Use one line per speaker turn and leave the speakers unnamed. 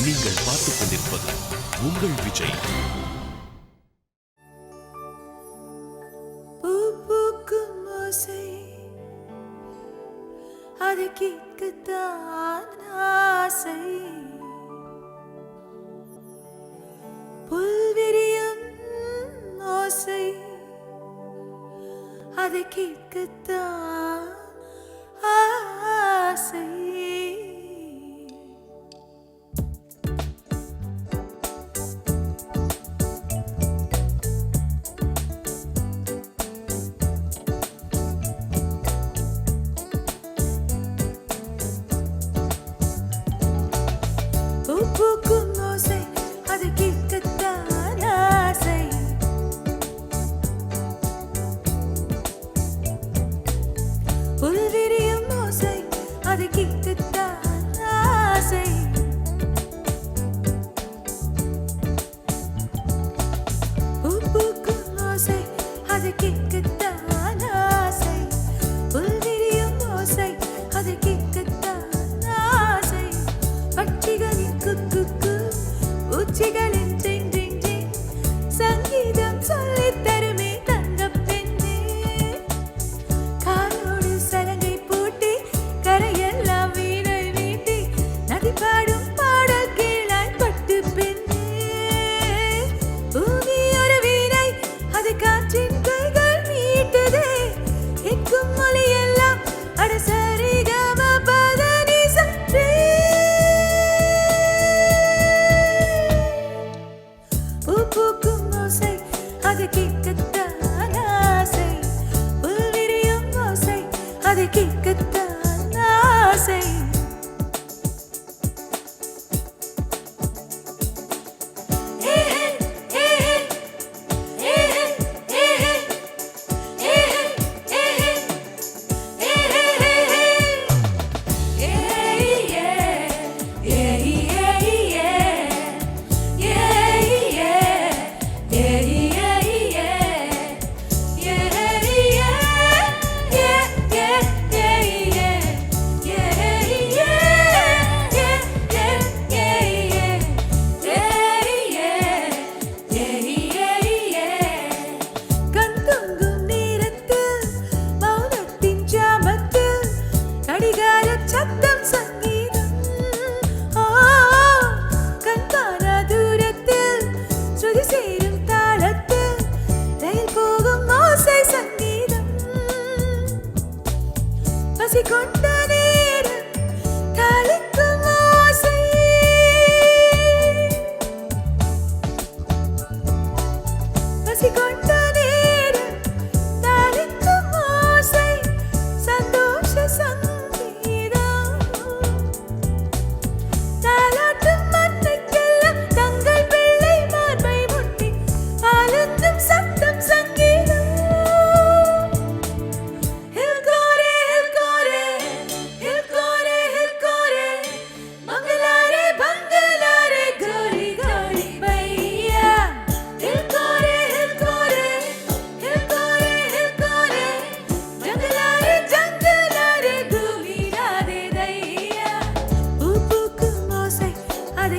நீங்கள் பார்த்துக் கொண்டிருப்பது உங்கள் விஜய்.
அது கேட்கத்தான் ஆசை, புல்விரியும் ஓசை, அது கேட்கத்தான் ஆசை. பூக்கும் ஓசை, அது கேட்கத்தான் ஆசை, புல்விரியும் ஓசை, அது கேட்கத்தான் ஆசை. பூக்கும் ஓசை, அது கேட்கத்தான் ஆசை, புல்விரியும் ஓசை, அது கேட்கத்தான் ஆசை. பட்சிகளின் குக்கு, பூச்சிகளின் டிங் டிங் டிங், சங்கீதம் சொல்லித் தருமே தங்கப் பெண்ணே. காலோடு சலங்கை பூட்டி, கரையெல்லாம் வீணை மீட்டி, நதி பாடும் பாடல் கீழாய் பட்டு பெண்ணே. பூமி ஒரு வீணை, அது காற்றின் கைகள் மீட்டுதே, கேட்கும் மொழி எல்லாம் அட சரிகம பதனி சற்றே. பூக்கும் ஓசை, அது கேட்கத்தான் ஆசை, புல்விரியும் ஓசை, அது கேட்கத்தான் ஆசை. கண்தூங்கும் நேரத்தில், மௌனத்தின் ஜாமத்தில், கடிகாரச் சத்தம் சங்கீதம். கண்காணா தூரத்தில், ஸ்ருதி சேரும் தாளத்தில், ரயில் போகும் ஓசை சங்கீதம். பசி கொண்ட நேரம், தாளிக்கும் ஓசை, பசி கொண்ட நேரம், தாளிக்கும் ஓசை, சந்தோஷ சங்கீதம். தாலாட்டும் மண்ணுக்கெல்லாம் தங்கள் பிள்ளை மார்பை முட்டி, பாலுந்தும் சத்தம் சங்கீதம். ஹில்கோரே ஹில்கோரே, ஹில்கோரே ஹில்கோரே, மங்களாரே பங்களாரே, கோரி கோரி பையா. ஹில்கோரே ஹில்கோரே, ஹில்கோரே ஹில்கோரே, ஜங்களாரே ஜங்களாரே, தூளிராதே தையா. பூக்கும் ஓசை, அது